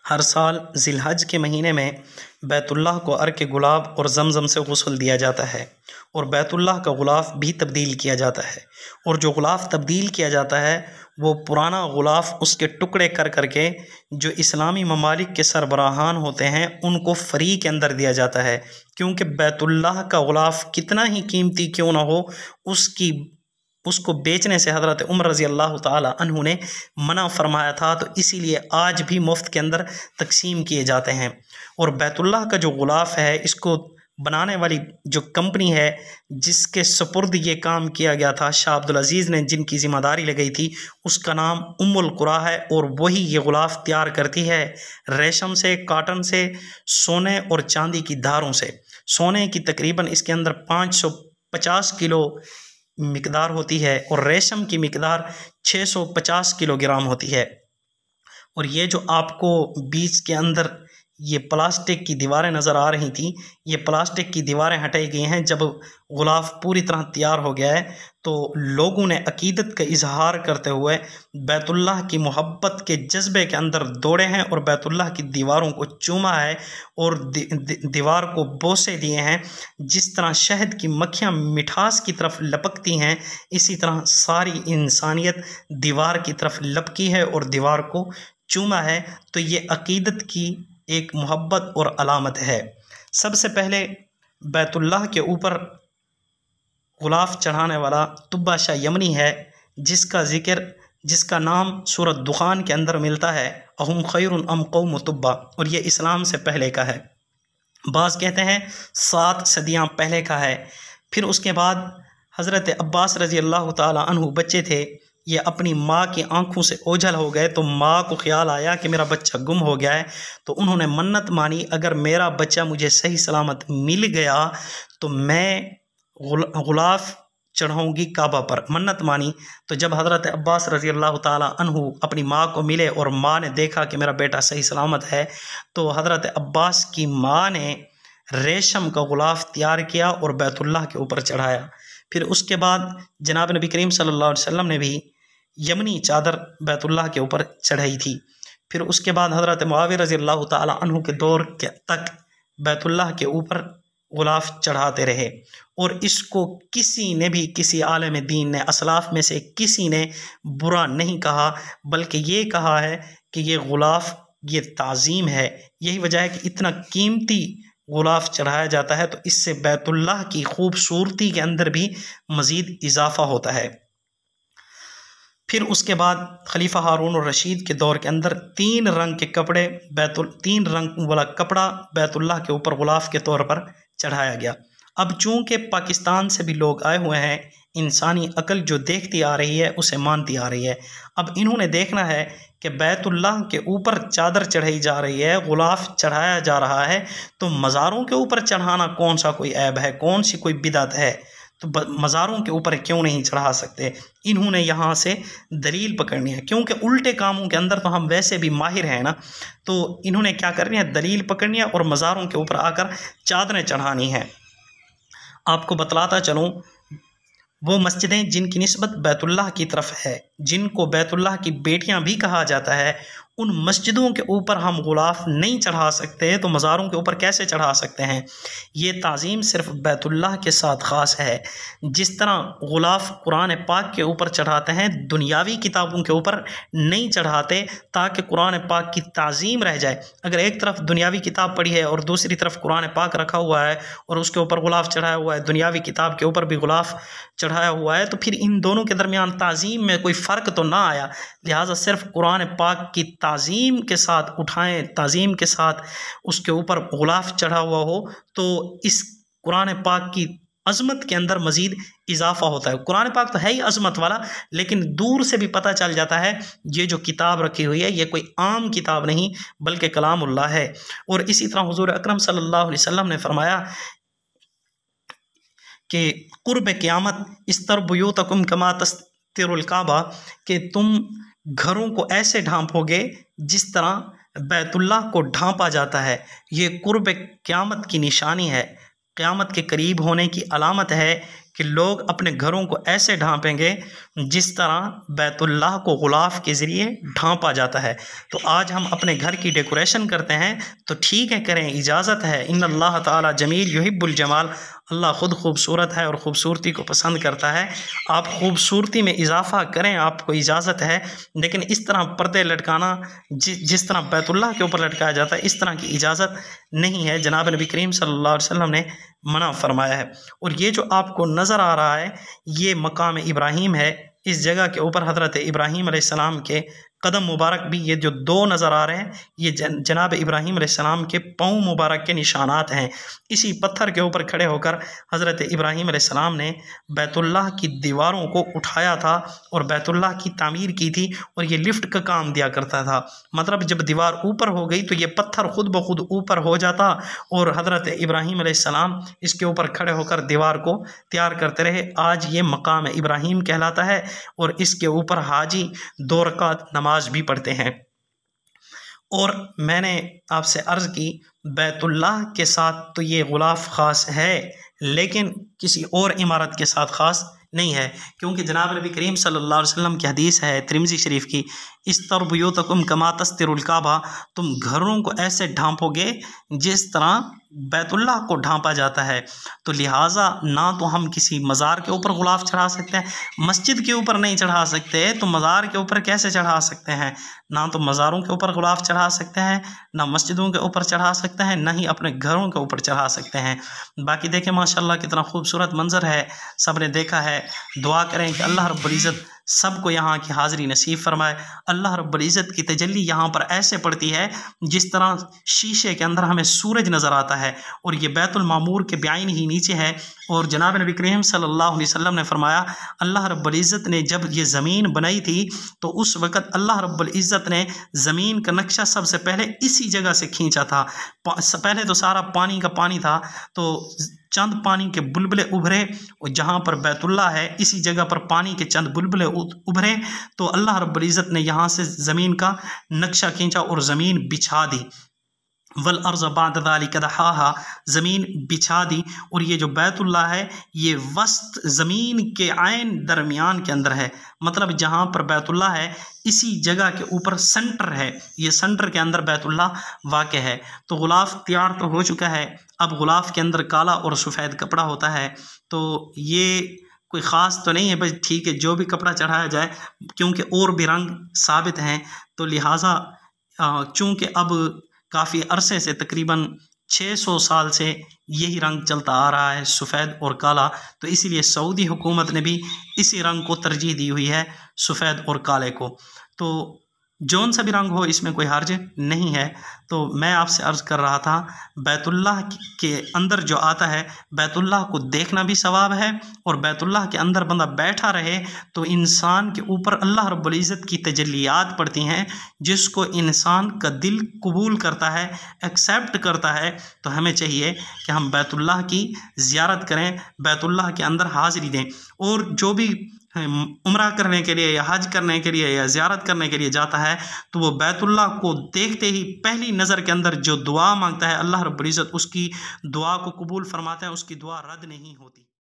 हर साल ज़िलहज के महीने में बैतुल्लाह को अर्क गुलाब और ज़मज़म से गुस्ल दिया जाता है और बैतुल्लाह का गुलाफ भी तब्दील किया जाता है। और जो गुलाफ तब्दील किया जाता है वो पुराना गुलाफ उसके टुकड़े कर करके जो इस्लामी ममालिक के सरबराहान होते हैं उनको फ़री के अंदर दिया जाता है, क्योंकि बैतुल्लाह का गुलाफ कितना ही कीमती क्यों ना हो उसको बेचने से हज़रत उमर रज़ी अल्लाह ताला अन्हु ने मना फरमाया था। तो इसीलिए आज भी मुफ्त के अंदर तकसीम किए जाते हैं। और बैतुल्लाह का जो गुलाफ है इसको बनाने वाली जो कंपनी है जिसके सुपुर्द ये काम किया गया था शाह अब्दुल अज़ीज़ ने, जिनकी ज़िम्मेदारी लगाई थी, उसका नाम उम्मुल कुरा है। और वही ये गुलाफ तैयार करती है रेशम से, काटन से, सोने और चांदी की धारों से। सोने की तकरीबन इसके अंदर 550 किलो मिकदार होती है और रेशम की मिकदार 650 किलोग्राम होती है। और ये जो आपको बीच के अंदर ये प्लास्टिक की दीवारें नज़र आ रही थी, ये प्लास्टिक की दीवारें हटाई गई हैं। जब गुलाफ पूरी तरह तैयार हो गया है तो लोगों ने अकीदत का इजहार करते हुए बैतुल्लाह की मोहब्बत के जज्बे के अंदर दौड़े हैं और बैतुल्लाह की दीवारों को चूमा है और दीवार को बोसे दिए हैं। जिस तरह शहद की मक्खियाँ मिठास की तरफ लपकती हैं, इसी तरह सारी इंसानियत दीवार की तरफ लपकी है और दीवार को चूमा है। तो ये अकीदत की एक मोहब्बत और अलामत है। सबसे पहले बैतुल्लाह के ऊपर गुलाफ चढ़ाने वाला तुब्बा शाह यमनी है, जिसका नाम सूरत दुखान के अंदर मिलता है, अहुम खैरुन अम कौम तुब्बा, और ये इस्लाम से पहले का है। बाज़ कहते हैं 7 सदियाँ पहले का है। फिर उसके बाद हज़रत अब्बास रज़ी अल्लाह ताला अन्हु बच्चे थे, ये अपनी माँ की आंखों से ओझल हो गए। तो माँ को ख्याल आया कि मेरा बच्चा गुम हो गया है, तो उन्होंने मन्नत मानी, अगर मेरा बच्चा मुझे सही सलामत मिल गया तो मैं गुलाफ चढ़ाऊँगी काबा पर। मन्नत मानी। तो जब हज़रत अब्बास रज़ी अल्लाह ताला अन्हु अपनी माँ को मिले और माँ ने देखा कि मेरा बेटा सही सलामत है, तो हज़रत अब्बास की माँ ने रेशम का गुलाफ तैयार किया और बैतुल्लाह के ऊपर चढ़ाया। फिर उसके बाद जनाब नबी करीम सल्लल्लाहु अलैहि वसल्लम ने भी यमनी चादर बैतुल्लाह के ऊपर चढ़ाई थी। फिर उसके बाद हज़रत मुआविया रज़ी अल्लाह ताला अन्हु के दौर के तक बैतुल्लाह के ऊपर गुलाफ चढ़ाते रहे और इसको किसी आलिम दीन ने, असलाफ में से किसी ने बुरा नहीं कहा, बल्कि ये कहा है कि ये गुलाफ ये ताज़ीम है। यही वजह है कि इतना कीमती गुलाफ चढ़ाया जाता है, तो इससे बैतुल्लाह की खूबसूरती के अंदर भी मज़ीद इजाफ़ा होता है। फिर उसके बाद खलीफा हारून और रशीद के दौर के अंदर 3 रंग के कपड़े 3 रंग वाला कपड़ा बैतुल्लाह के ऊपर गुलाफ के तौर पर चढ़ाया गया। अब चूँकि पाकिस्तान से भी लोग आए हुए हैं, इंसानी अकल जो देखती आ रही है उसे मानती आ रही है। अब इन्होंने देखना है कि बैतुल्लाह के ऊपर चादर चढ़ाई जा रही है, गुलाफ चढ़ाया जा रहा है, तो मज़ारों के ऊपर चढ़ाना कौन सा कोई ऐब है, कौन सी कोई बिदअत है, तो मज़ारों के ऊपर क्यों नहीं चढ़ा सकते। इन्होंने यहाँ से दलील पकड़नी है, क्योंकि उल्टे कामों के अंदर तो हम वैसे भी माहिर हैं ना। तो इन्होंने क्या करनी है, दलील पकड़नी है और मज़ारों के ऊपर आकर चादरें चढ़ानी है। आपको बतलाता चलूँ, वो मस्जिदें जिनकी निस्बत बैतुल्लाह की तरफ है, जिनको बैतुल्लाह की बेटियां भी कहा जाता है, उन मस्जिदों के ऊपर हम गुलाफ नहीं चढ़ा सकते, तो मज़ारों के ऊपर कैसे चढ़ा सकते हैं। ये ताज़ीम सिर्फ बैतुल्लाह के साथ ख़ास है। जिस तरह गुलाफ कुरान पाक के ऊपर चढ़ाते हैं, दुनियावी किताबों के ऊपर नहीं चढ़ाते, ताकि कुरान पाक की ताज़ीम रह जाए। अगर एक तरफ दुनियावी किताब पढ़ी है और दूसरी तरफ कुरान पाक रखा हुआ है और उसके ऊपर गुलाफ चढ़ाया हुआ है, दुनियावी किताब के ऊपर भी गुलाफ चढ़ाया हुआ है, तो फिर इन दोनों के दरमियान ताज़ीम में कोई फ़र्क तो ना आया। लिहाजा सिर्फ कुरान पाक की ताज़ीम के साथ उठाएं, ताज़ीम के साथ उसके ऊपर गुलाफ चढ़ा हुआ हो, तो इस कुरान पाक की अज़मत के अंदर मज़ीद इजाफ़ा होता है। कुरान पाक तो है ही अज़मत वाला, लेकिन दूर से भी पता चल जाता है ये जो किताब रखी हुई है ये कोई आम किताब नहीं बल्कि कलामुल्लाह है। और इसी तरह हुज़ूर अकरम सल्लल्लाहु अलैहि वसल्लम ने फरमाया कि कुर्ब क़यामत इस्तर बुयूतकुम कमा तस्तिरुल काबा, कि तुम घरों को ऐसे ढांपोगे जिस तरह बैतुल्लाह को ढांपा जाता है। ये कुर्ब क़यामत की निशानी है। क़यामत के करीब होने की अलामत है कि लोग अपने घरों को ऐसे ढांपेंगे जिस तरह बैतुल्लाह को गुलाफ के ज़रिए ढांपा जाता है। तो आज हम अपने घर की डेकोरेशन करते हैं तो ठीक है, करें, इजाज़त है। इन्नल्लाह ताला जमील युहिब्बुल जमाल, अल्लाह ख़ुद खूबसूरत है और ख़ूबसूरती को पसंद करता है। आप खूबसूरती में इजाफ़ा करें, आपको इजाज़त है, लेकिन इस तरह पर्दे लटकाना जिस तरह बैतुल्लाह के ऊपर लटकाया जाता है, इस तरह की इजाज़त नहीं है। जनाब नबी करीम सल्लल्लाहु अलैहि वसल्लम ने मना फरमाया है। और ये जो आपको नज़र आ रहा है, ये मकाम इब्राहीम है। इस जगह के ऊपर हज़रत इब्राहीम अलैहिस्सलाम के कदम मुबारक भी, ये जो दो नज़र आ रहे हैं, ये जनाब इब्राहीम अलैहिस्सलाम के पाँव मुबारक के निशानात हैं। इसी पत्थर के ऊपर खड़े होकर हज़रत इब्राहीम अलैहिस्सलाम ने बैतुल्लाह की दीवारों को उठाया था और बैतुल्लाह की तामीर की थी, और ये लिफ्ट का काम दिया करता था। मतलब जब दीवार ऊपर हो गई तो ये पत्थर खुद ब खुद ऊपर हो जाता और हज़रत इब्राहीम अलैहिस्सलाम इसके ऊपर खड़े होकर दीवार को तैयार करते रहे। आज ये मकाम इब्राहीम कहलाता है और इसके ऊपर हाजी 2 रकात नमाज भी पढ़ते हैं। और मैंने आपसे अर्ज़ की, बैतुल्लाह के साथ तो ये गुलाफ ख़ास है, लेकिन किसी और इमारत के साथ ख़ास नहीं है, क्योंकि जनाब नबी करीम सल्लल्लाहु अलैहि वसल्लम की हदीस है तिरमिज़ी शरीफ की, इस्तर बुयूतकुम कमा तस्तिरुल काबा, तुम घरों को ऐसे ढांपोगे जिस तरह बैतुल्लाह को ढांपा जाता है। तो लिहाजा ना तो हम किसी मज़ार के ऊपर गुलाफ चढ़ा सकते हैं, मस्जिद के ऊपर नहीं चढ़ा सकते, तो मज़ार के ऊपर कैसे चढ़ा सकते हैं? ना तो मज़ारों के ऊपर गुलाफ चढ़ा सकते हैं, ना मस्जिदों के ऊपर चढ़ा सकते हैं, ना ही अपने घरों के ऊपर चढ़ा सकते हैं। बाकी देखें माशाल्लाह कितना खूबसूरत मंज़र है, सब ने देखा है। दुआ करें कि अल्लाह रब्बुल इज़्ज़त सबको यहाँ की हाज़िरी नसीब फरमाए। अल्लाह रब्बुल इज़्ज़त की तजल्ली यहाँ पर ऐसे पड़ती है जिस तरह शीशे के अंदर हमें सूरज नज़र आता है, और ये बैतुल मामूर के बेआइन ही नीचे है। और जनाब नबी करीम सल्लल्लाहु अलैहि वसल्लम ने फरमाया, अल्लाह रब्बुल इज़्ज़त ने जब ये ज़मीन बनाई थी तो उस वक़्त अल्लाह रब्बुल इज़्ज़त ने ज़मीन का नक्शा सबसे पहले इसी जगह से खींचा था। पहले तो सारा पानी का पानी था, तो चंद पानी के बुलबुले उभरे, और जहाँ पर बैतुल्लाह है इसी जगह पर पानी के चंद बुलबुले उभरे, तो अल्लाह रब्बुल इज़्ज़त ने यहाँ से ज़मीन का नक्शा खींचा और ज़मीन बिछा दी। वल अर्ज़ बाद ज़ालिका दहाहा, ज़मीन बिछा दी। और ये जो बैतुल्लाह है ये वस्त ज़मीन के आइन दरमियान के अंदर है, मतलब जहाँ पर बैतुल्लाह है इसी जगह के ऊपर सेंटर है, ये सेंटर के अंदर बैतुल्लाह वाक़ है। तो गुलाफ तैयार तो हो चुका है, अब गुलाफ के अंदर काला और सफ़ेद कपड़ा होता है। तो ये कोई ख़ास तो नहीं है, बस ठीक है जो भी कपड़ा चढ़ाया जाए, क्योंकि और भी रंग साबित हैं। तो लिहाजा चूँकि अब काफ़ी अरसे से, तकरीबन 600 साल से यही रंग चलता आ रहा है, सफ़ेद और काला, तो इसीलिए सऊदी हुकूमत ने भी इसी रंग को तरजीह दी हुई है, सफ़ेद और काले को। तो जौन सा भी रंग हो इसमें कोई हर्ज नहीं है। तो मैं आपसे अर्ज़ कर रहा था, बैतुल्लाह के अंदर जो आता है, बैतुल्लाह को देखना भी सवाब है, और बैतुल्लाह के अंदर बंदा बैठा रहे तो इंसान के ऊपर अल्लाह रब्बुल इज़्ज़त की तजल्लियात पड़ती हैं, जिसको इंसान का दिल कबूल करता है, एक्सेप्ट करता है। तो हमें चाहिए कि हम बैतुल्लाह की ज़ियारत करें, बैतुल्लाह के अंदर हाज़िरी दें। और जो भी उम्रा करने के लिए या हज करने के लिए या ज़ियारत करने के लिए जाता है, तो वो बैतुल्लाह को देखते ही पहली नज़र के अंदर जो दुआ मांगता है, अल्लाह रब्बुल इज़्ज़त उसकी दुआ को कबूल फरमाते हैं, उसकी दुआ रद्द नहीं होती।